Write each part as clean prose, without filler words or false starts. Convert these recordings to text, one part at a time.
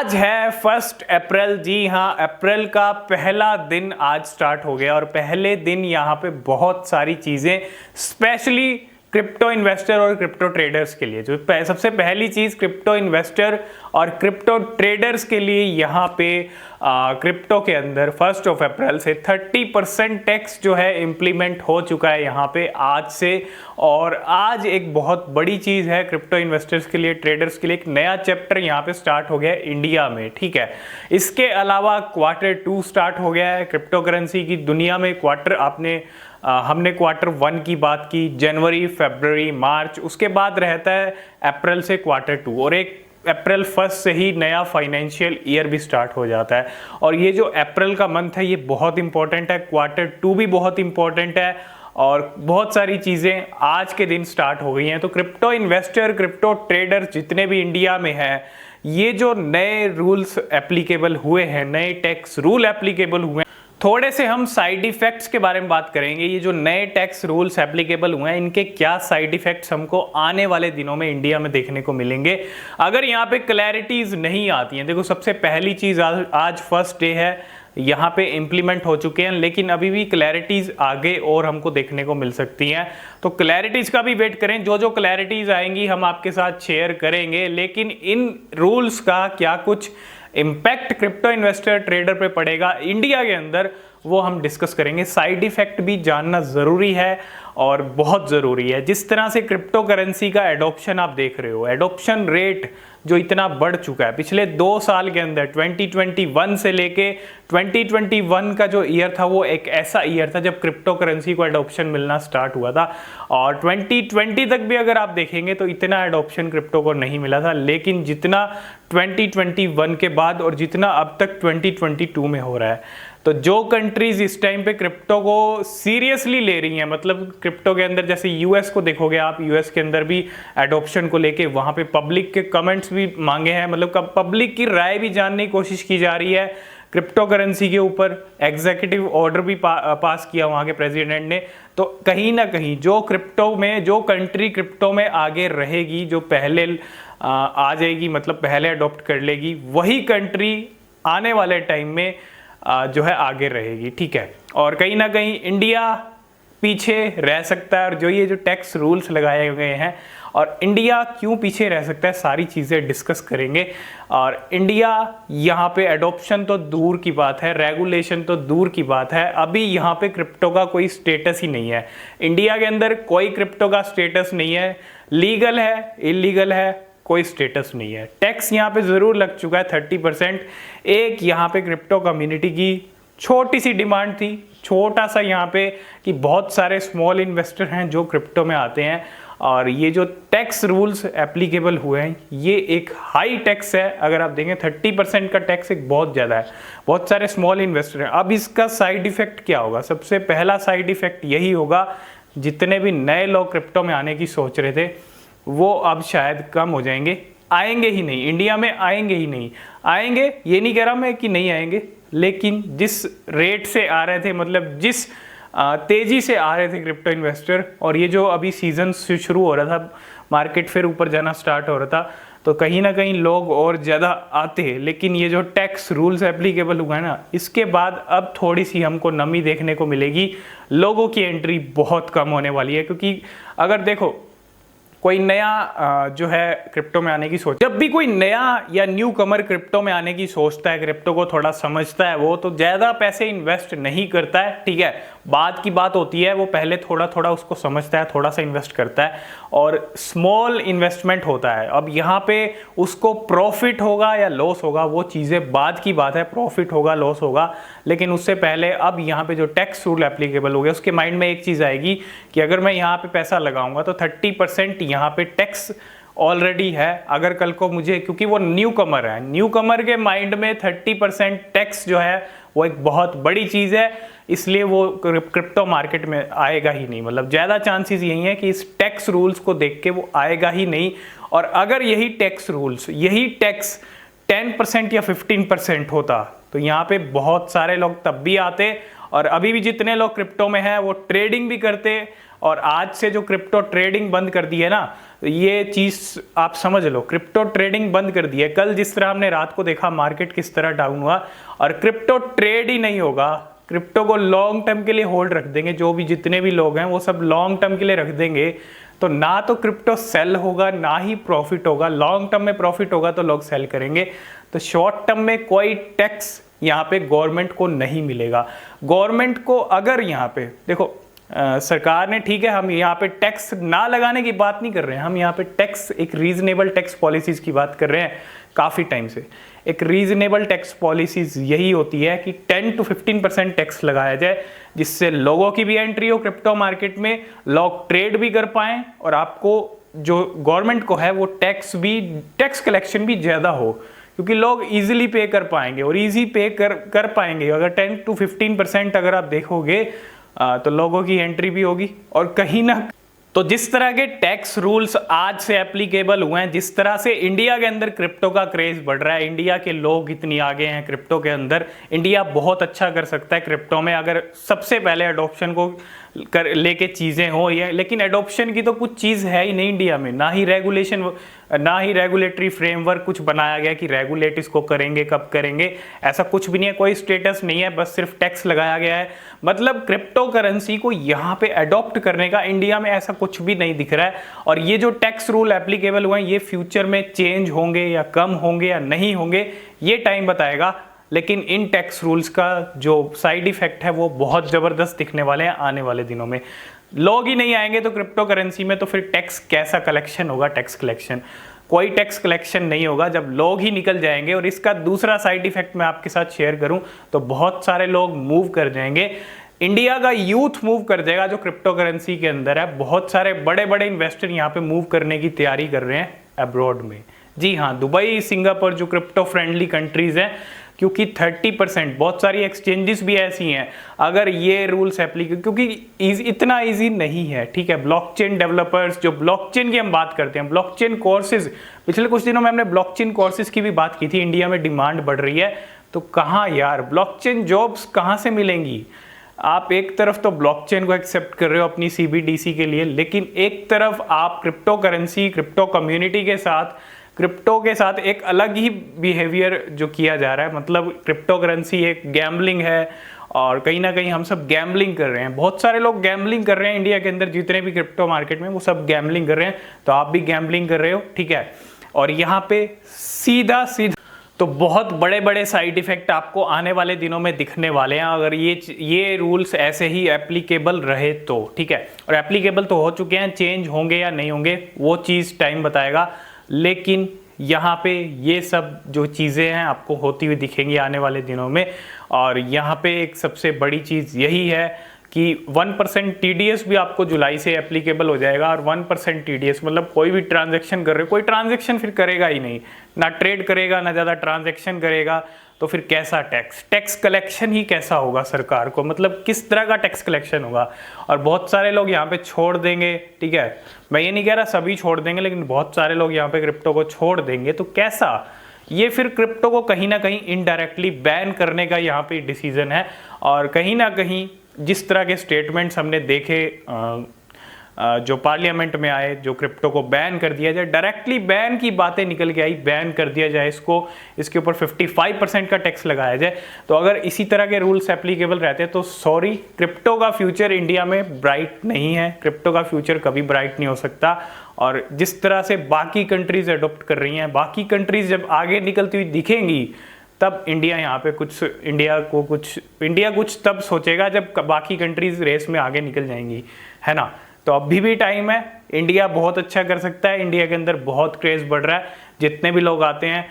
आज है 1 अप्रैल। जी हाँ, अप्रैल का पहला दिन आज स्टार्ट हो गया और पहले दिन यहाँ पे बहुत सारी चीज़ें स्पेशली क्रिप्टो इन्वेस्टर और क्रिप्टो ट्रेडर्स के लिए, जो सबसे पहली चीज़ क्रिप्टो इन्वेस्टर और क्रिप्टो ट्रेडर्स के लिए यहाँ पे क्रिप्टो के अंदर 1 अप्रैल से 30% टैक्स जो है इम्प्लीमेंट हो चुका है यहाँ पे आज से। और आज एक बहुत बड़ी चीज़ है क्रिप्टो इन्वेस्टर्स के लिए, ट्रेडर्स के लिए, एक नया चैप्टर यहाँ पे स्टार्ट हो गया है इंडिया में। ठीक है, इसके अलावा Q2 स्टार्ट हो गया है क्रिप्टो करेंसी की दुनिया में। हमने Q1 की बात की, जनवरी, फरवरी, मार्च, उसके बाद रहता है अप्रैल से Q2 और एक अप्रैल 1 से ही नया फाइनेंशियल ईयर भी स्टार्ट हो जाता है। और ये जो अप्रैल का मंथ है ये बहुत इंपॉर्टेंट है, Q2 भी बहुत इंपॉर्टेंट है और बहुत सारी चीज़ें आज के दिन स्टार्ट हो गई हैं। तो क्रिप्टो इन्वेस्टर, क्रिप्टो ट्रेडर जितने भी इंडिया में हैं, ये जो नए रूल्स एप्लीकेबल हुए हैं, नए टैक्स रूल एप्लीकेबल हुए हैं, थोड़े से हम साइड इफेक्ट्स के बारे में बात करेंगे। ये जो नए टैक्स रूल्स एप्लीकेबल हुए हैं, इनके क्या साइड इफेक्ट्स हमको आने वाले दिनों में इंडिया में देखने को मिलेंगे अगर यहाँ पे क्लैरिटीज नहीं आती हैं। देखो, सबसे पहली चीज़ आज फर्स्ट डे है, यहाँ पे इम्प्लीमेंट हो चुके हैं, लेकिन अभी भी क्लैरिटीज आगे और हमको देखने को मिल सकती हैं। तो क्लैरिटीज का भी वेट करें, जो जो क्लैरिटीज आएंगी हम आपके साथ शेयर करेंगे। लेकिन इन रूल्स का क्या कुछ इम्पैक्ट क्रिप्टो इन्वेस्टर ट्रेडर पे पड़ेगा इंडिया के अंदर, वो हम डिस्कस करेंगे। साइड इफेक्ट भी जानना ज़रूरी है और बहुत ज़रूरी है। जिस तरह से क्रिप्टो करेंसी का एडॉप्शन आप देख रहे हो, एडॉप्शन रेट जो इतना बढ़ चुका है पिछले 2 साल के अंदर, 2021 से लेके 2021 का जो ईयर था वो एक ऐसा ईयर था जब क्रिप्टो करेंसी को एडॉप्शन मिलना स्टार्ट हुआ था। और 2020 तक भी अगर आप देखेंगे तो इतना एडॉप्शन क्रिप्टो को नहीं मिला था, लेकिन जितना 2021 के बाद और जितना अब तक 2022 में हो रहा है, तो जो कंट्रीज इस टाइम पे क्रिप्टो को सीरियसली ले रही हैं, मतलब क्रिप्टो के अंदर जैसे यूएस को देखोगे आप, यूएस के अंदर भी एडॉप्शन को लेके वहाँ पे पब्लिक के कमेंट्स भी मांगे हैं, मतलब पब्लिक की राय भी जानने की कोशिश की जा रही है क्रिप्टो करेंसी के ऊपर। एग्जीक्यूटिव ऑर्डर भी पास किया वहाँ के प्रेसिडेंट ने। तो कहीं ना कहीं जो कंट्री क्रिप्टो में आगे रहेगी, जो पहले आ जाएगी, मतलब पहले अडॉप्ट कर लेगी, वही कंट्री आने वाले टाइम में जो है आगे रहेगी। ठीक है, और कहीं ना कहीं इंडिया पीछे रह सकता है। और ये जो टैक्स रूल्स लगाए गए हैं और इंडिया क्यों पीछे रह सकता है, सारी चीज़ें डिस्कस करेंगे। और इंडिया यहाँ पे एडॉप्शन तो दूर की बात है, रेगुलेशन तो दूर की बात है, अभी यहाँ पे क्रिप्टो का कोई स्टेटस ही नहीं है। इंडिया के अंदर कोई क्रिप्टो का स्टेटस नहीं है, लीगल है, इलीगल है, कोई स्टेटस नहीं है। टैक्स यहाँ पे ज़रूर लग चुका है 30%। एक यहाँ पे क्रिप्टो कम्युनिटी की छोटी सी डिमांड थी, छोटा सा यहाँ पे, कि बहुत सारे स्मॉल इन्वेस्टर हैं जो क्रिप्टो में आते हैं, और ये जो टैक्स रूल्स एप्लीकेबल हुए हैं ये एक हाई टैक्स है। अगर आप देखें 30% का टैक्स एक बहुत ज़्यादा है, बहुत सारे स्मॉल इन्वेस्टर हैं। अब इसका साइड इफ़ेक्ट क्या होगा? सबसे पहला साइड इफ़ेक्ट यही होगा, जितने भी नए लोग क्रिप्टो में आने की सोच रहे थे वो अब शायद कम हो जाएंगे, आएंगे ही नहीं, इंडिया में आएंगे ही नहीं। आएंगे, ये नहीं कह रहा मैं कि नहीं आएंगे, लेकिन जिस रेट से आ रहे थे, मतलब जिस तेज़ी से आ रहे थे क्रिप्टो इन्वेस्टर, और ये जो अभी सीजन शुरू हो रहा था, मार्केट फिर ऊपर जाना स्टार्ट हो रहा था, तो कहीं ना कहीं लोग और ज़्यादा आते हैं। लेकिन ये जो टैक्स रूल्स एप्लीकेबल हुआ है ना, इसके बाद अब थोड़ी सी हमको नमी देखने को मिलेगी, लोगों की एंट्री बहुत कम होने वाली है। क्योंकि अगर देखो, कोई नया जो है क्रिप्टो में आने की सोच, जब भी कोई नया या न्यू कमर क्रिप्टो में आने की सोचता है, क्रिप्टो को थोड़ा समझता है, वो तो ज़्यादा पैसे इन्वेस्ट नहीं करता है। ठीक है, बाद की बात होती है, वो पहले थोड़ा थोड़ा उसको समझता है, थोड़ा सा इन्वेस्ट करता है, और स्मॉल इन्वेस्टमेंट होता है। अब यहाँ पे उसको प्रॉफिट होगा या लॉस होगा, वो चीज़ें बाद की बात है, प्रॉफिट होगा, लॉस होगा, लेकिन उससे पहले अब यहाँ पे जो टैक्स रूल एप्लीकेबल हो गया, उसके माइंड में एक चीज़ आएगी कि अगर मैं यहाँ पे पैसा लगाऊंगा तो 30% यहाँ पे टैक्स ऑलरेडी है। अगर कल को मुझे, क्योंकि वो न्यू कमर है, न्यू कमर के माइंड में 30% टैक्स जो है वो एक बहुत बड़ी चीज़ है, इसलिए वो क्रिप्टो मार्केट में आएगा ही नहीं। मतलब ज़्यादा चांसेस यही है कि इस टैक्स रूल्स को देख के वो आएगा ही नहीं। और अगर यही टैक्स रूल्स, यही टैक्स 10% या 15% होता तो यहाँ पे बहुत सारे लोग तब भी आते, और अभी भी जितने लोग क्रिप्टो में हैं वो ट्रेडिंग भी करते। और आज से जो क्रिप्टो ट्रेडिंग बंद कर दी है ना, ये चीज़ आप समझ लो, क्रिप्टो ट्रेडिंग बंद कर दी है। कल जिस तरह हमने रात को देखा मार्केट किस तरह डाउन हुआ, और क्रिप्टो ट्रेड ही नहीं होगा, क्रिप्टो को लॉन्ग टर्म के लिए होल्ड रख देंगे, जो भी जितने भी लोग हैं वो सब लॉन्ग टर्म के लिए रख देंगे, तो ना तो क्रिप्टो सेल होगा ना ही प्रॉफिट होगा। लॉन्ग टर्म में प्रॉफिट होगा तो लोग सेल करेंगे, तो शॉर्ट टर्म में कोई टैक्स यहाँ पे गवर्नमेंट को नहीं मिलेगा। गवर्नमेंट को अगर यहाँ पे देखो सरकार ने, ठीक है, हम यहाँ पे टैक्स ना लगाने की बात नहीं कर रहे हैं, हम यहाँ पे टैक्स, एक रीजनेबल टैक्स पॉलिसीज की बात कर रहे हैं काफ़ी टाइम से। एक रीजनेबल टैक्स पॉलिसीज यही होती है कि 10 to 15% टैक्स लगाया जाए, जिससे लोगों की भी एंट्री हो क्रिप्टो मार्केट में, लोग ट्रेड भी कर पाएँ, और आपको जो गवर्नमेंट को है वो टैक्स कलेक्शन भी ज़्यादा हो, क्योंकि लोग इजीली पे कर पाएंगे, और इजी पे कर पाएंगे अगर 10 to 15% अगर आप देखोगे तो लोगों की एंट्री भी होगी। और कहीं ना, तो जिस तरह के टैक्स रूल्स आज से एप्लीकेबल हुए हैं, जिस तरह से इंडिया के अंदर क्रिप्टो का क्रेज बढ़ रहा है, इंडिया के लोग इतनी आगे हैं क्रिप्टो के अंदर, इंडिया बहुत अच्छा कर सकता है क्रिप्टो में अगर सबसे पहले एडॉप्शन को लेके चीज़ें हो। ये लेकिन एडॉप्शन की तो कुछ चीज़ है ही नहीं इंडिया में, ना ही रेगुलेशन, ना ही रेगुलेटरी फ्रेमवर्क कुछ बनाया गया कि रेगुलेट इसको करेंगे, कब करेंगे, ऐसा कुछ भी नहीं है, कोई स्टेटस नहीं है, बस सिर्फ टैक्स लगाया गया है। मतलब क्रिप्टो करेंसी को यहाँ पे अडॉप्ट करने का इंडिया में ऐसा कुछ भी नहीं दिख रहा है। और ये जो टैक्स रूल एप्लीकेबल हुए हैं, ये फ्यूचर में चेंज होंगे या कम होंगे या नहीं होंगे, ये टाइम बताएगा। लेकिन इन टैक्स रूल्स का जो साइड इफेक्ट है वो बहुत ज़बरदस्त दिखने वाले हैं आने वाले दिनों में। लोग ही नहीं आएंगे तो क्रिप्टो करेंसी में, तो फिर टैक्स कैसा कलेक्शन होगा? टैक्स कलेक्शन, कोई टैक्स कलेक्शन नहीं होगा जब लोग ही निकल जाएंगे। और इसका दूसरा साइड इफेक्ट मैं आपके साथ शेयर करूं तो बहुत सारे लोग मूव कर जाएंगे, इंडिया का यूथ मूव कर जाएगा जो क्रिप्टो करेंसी के अंदर है। बहुत सारे बड़े बड़े इन्वेस्टर यहाँ पे मूव करने की तैयारी कर रहे हैं अब्रॉड में। जी हाँ, दुबई, सिंगापुर जो क्रिप्टो फ्रेंडली कंट्रीज हैं, क्योंकि 30% बहुत सारी एक्सचेंजेस भी ऐसी हैं, अगर ये रूल्स एप्लीकेट, क्योंकि इतना इजी नहीं है, ठीक है। ब्लॉकचेन डेवलपर्स, जो ब्लॉकचेन की हम बात करते हैं, ब्लॉकचेन कोर्सेज, पिछले कुछ दिनों में हमने ब्लॉकचेन कोर्सेज की भी बात की थी, इंडिया में डिमांड बढ़ रही है, तो कहाँ यार ब्लॉकचेन जॉब्स कहाँ से मिलेंगी? आप एक तरफ तो ब्लॉकचेन को एक्सेप्ट कर रहे हो अपनी CBDC के लिए, लेकिन एक तरफ आप क्रिप्टो करेंसी, क्रिप्टो कम्युनिटी के साथ, क्रिप्टो के साथ एक अलग ही बिहेवियर जो किया जा रहा है। मतलब क्रिप्टो करेंसी एक गैम्बलिंग है, और कहीं ना कहीं हम सब गैम्बलिंग कर रहे हैं। बहुत सारे लोग गैम्बलिंग कर रहे हैं इंडिया के अंदर, जितने भी क्रिप्टो मार्केट में, वो सब गैम्बलिंग कर रहे हैं, तो आप भी गैम्बलिंग कर रहे हो, ठीक है। और यहाँ पे सीधा तो बहुत बड़े बड़े साइड इफेक्ट आपको आने वाले दिनों में दिखने वाले हैं अगर ये रूल्स ऐसे ही एप्लीकेबल रहे तो, ठीक है। और एप्लीकेबल तो हो चुके हैं, चेंज होंगे या नहीं होंगे वो चीज़ टाइम बताएगा। लेकिन यहाँ पे ये सब जो चीज़ें हैं आपको होती हुई दिखेंगी आने वाले दिनों में। और यहाँ पे एक सबसे बड़ी चीज़ यही है कि 1% TDS भी आपको जुलाई से एप्लीकेबल हो जाएगा। और 1% TDS मतलब कोई भी ट्रांजैक्शन कर रहे हो, कोई ट्रांजैक्शन फिर करेगा ही नहीं, ना ट्रेड करेगा ना ज़्यादा ट्रांजैक्शन करेगा, तो फिर कैसा टैक्स कलेक्शन ही कैसा होगा सरकार को? मतलब किस तरह का टैक्स कलेक्शन होगा? और बहुत सारे लोग यहाँ पे छोड़ देंगे, ठीक है, मैं ये नहीं कह रहा सभी छोड़ देंगे, लेकिन बहुत सारे लोग यहाँ पे क्रिप्टो को छोड़ देंगे, तो कैसा? ये फिर क्रिप्टो को कहीं ना कहीं इनडायरेक्टली बैन करने का यहाँ पे डिसीजन है। और कहीं ना कहीं जिस तरह के स्टेटमेंट्स हमने देखे जो पार्लियामेंट में आए, जो क्रिप्टो को बैन कर दिया जाए, डायरेक्टली बैन की बातें निकल के आई, बैन कर दिया जाए इसको, इसके ऊपर 55% का टैक्स लगाया जाए, तो अगर इसी तरह के रूल्स एप्लीकेबल रहते हैं तो सॉरी, क्रिप्टो का फ्यूचर इंडिया में ब्राइट नहीं है। क्रिप्टो का फ्यूचर कभी ब्राइट नहीं हो सकता। और जिस तरह से बाकी कंट्रीज अडोप्ट कर रही हैं, बाकी कंट्रीज जब आगे निकलती हुई दिखेंगी, तब इंडिया यहाँ पे इंडिया कुछ तब सोचेगा जब बाकी कंट्रीज रेस में आगे निकल जाएंगी, है ना। तो अभी भी टाइम है, इंडिया बहुत अच्छा कर सकता है, इंडिया के अंदर बहुत क्रेज बढ़ रहा है। जितने भी लोग आते हैं,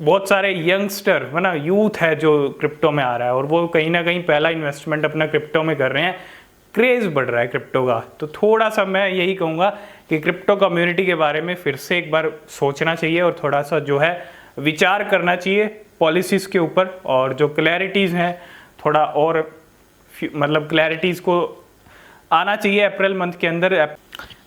बहुत सारे यंगस्टर है ना, यूथ है जो क्रिप्टो में आ रहा है, और वो कहीं ना कहीं पहला इन्वेस्टमेंट अपना क्रिप्टो में कर रहे हैं। क्रेज बढ़ रहा है क्रिप्टो का, तो थोड़ा सा मैं यही कहूँगा कि क्रिप्टो कम्युनिटी के बारे में फिर से एक बार सोचना चाहिए, और थोड़ा सा जो है विचार करना चाहिए पॉलिसीज़ के ऊपर। और जो क्लैरिटीज़ हैं थोड़ा और मतलब क्लैरिटीज़ को आना चाहिए अप्रैल मंथ के अंदर,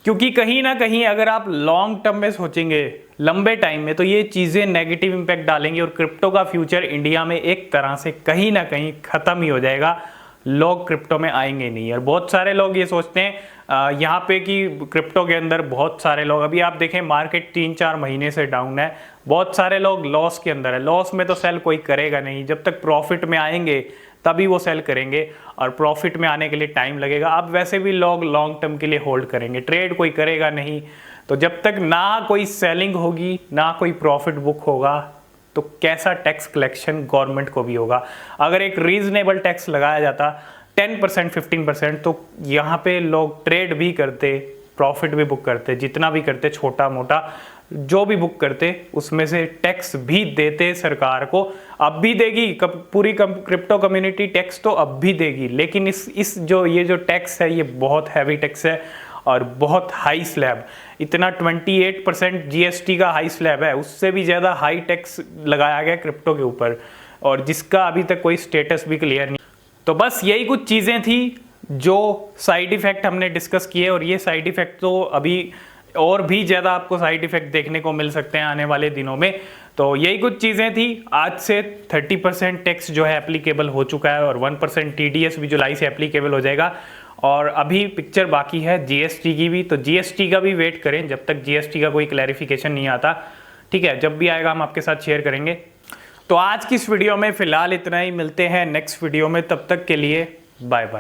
क्योंकि कहीं ना कहीं अगर आप लॉन्ग टर्म में सोचेंगे, लंबे टाइम में, तो ये चीज़ें नेगेटिव इम्पैक्ट डालेंगी, और क्रिप्टो का फ्यूचर इंडिया में एक तरह से कहीं ना कहीं ख़त्म ही हो जाएगा। लोग क्रिप्टो में आएंगे नहीं। और बहुत सारे लोग ये सोचते हैं यहाँ पे कि क्रिप्टो के अंदर बहुत सारे लोग, अभी आप देखें मार्केट 3-4 महीने से डाउन है, बहुत सारे लोग लॉस के अंदर है। लॉस में तो सेल कोई करेगा नहीं, जब तक प्रॉफिट में आएंगे तभी वो सेल करेंगे, और प्रॉफिट में आने के लिए टाइम लगेगा। अब वैसे भी लोग लॉन्ग टर्म के लिए होल्ड करेंगे, ट्रेड कोई करेगा नहीं। तो जब तक ना कोई सेलिंग होगी ना कोई प्रॉफिट बुक होगा तो कैसा टैक्स कलेक्शन गवर्नमेंट को भी होगा। अगर एक रीजनेबल टैक्स लगाया जाता 10% 15%, तो यहाँ पे लोग ट्रेड भी करते, प्रॉफिट भी बुक करते, जितना भी करते छोटा मोटा जो भी बुक करते उसमें से टैक्स भी देते सरकार को। अब भी देगी, पूरी क्रिप्टो कम्युनिटी टैक्स तो अब भी देगी, लेकिन इस जो ये जो टैक्स है ये बहुत हैवी टैक्स है और बहुत हाई स्लैब। इतना 28% जीएसटी का हाई स्लैब है, उससे भी ज़्यादा हाई टैक्स लगाया गया क्रिप्टो के ऊपर, और जिसका अभी तक कोई स्टेटस भी क्लियर नहीं। तो बस यही कुछ चीज़ें थी जो साइड इफ़ेक्ट हमने डिस्कस किए, और ये साइड इफ़ेक्ट तो अभी और भी ज़्यादा आपको साइड इफ़ेक्ट देखने को मिल सकते हैं आने वाले दिनों में। तो यही कुछ चीज़ें थी। आज से 30% टैक्स जो है एप्लीकेबल हो चुका है, और 1% टीडीएस भी जुलाई से एप्लीकेबल हो जाएगा। और अभी पिक्चर बाकी है जीएसटी की भी, तो जीएसटी का भी वेट करें जब तक जीएसटी का कोई क्लैरिफिकेशन नहीं आता। ठीक है, जब भी आएगा हम आपके साथ शेयर करेंगे। तो आज की इस वीडियो में फ़िलहाल इतना ही, मिलते हैं नेक्स्ट वीडियो में, तब तक के लिए बाय बाय।